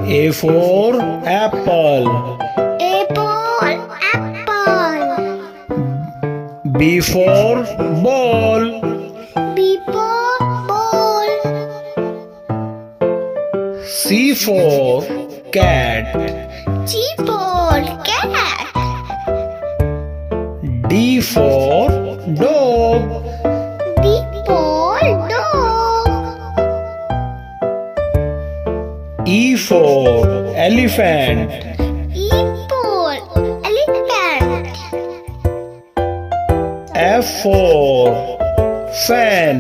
A for apple. A for apple. B for ball. B for ball. C for cat. C for cat. D for dog. D for dog. E for elephant. E for elephant. F for fan.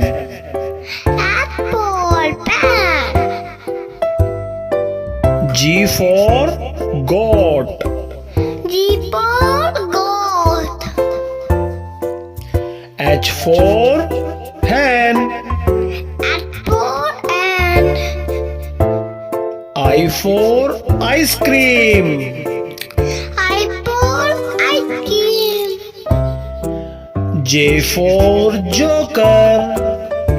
F for fan. G for goat. G for goat. H for hen. H for ant. I for ice cream. I for ice cream. J for joker.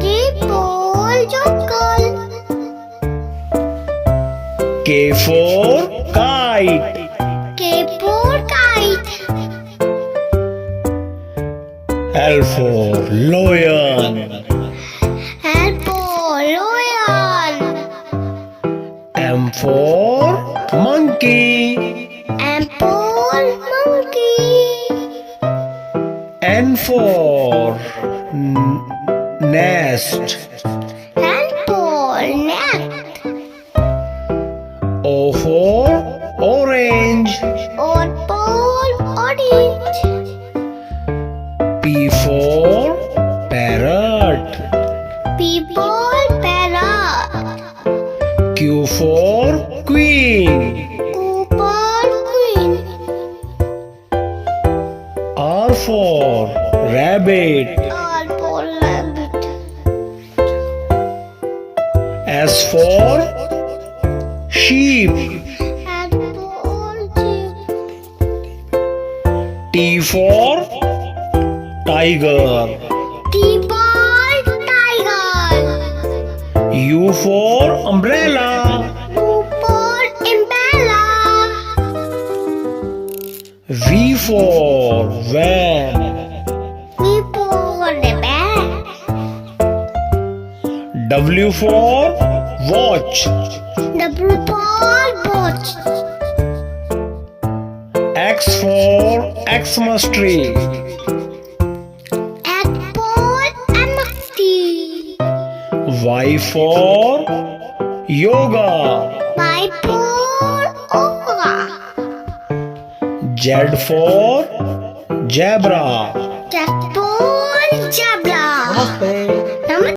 J for joker. K for kite. K for kite. L for lion. L for lion. M for monkey. M for monkey. N for nest. N for net. O for orange. O for orange. P for parrot. P for parrot. Q for queen. Q for queen. R for rabbit. R for rabbit. S for sheep. S for sheep. T for tiger. T for tiger. U for umbrella. U for umbrella. V for van. V for the bag. W for watch. W for watch. X for Xmas tree. X for empty. Y for yoga. Y for yoga. Z for zebra. Z for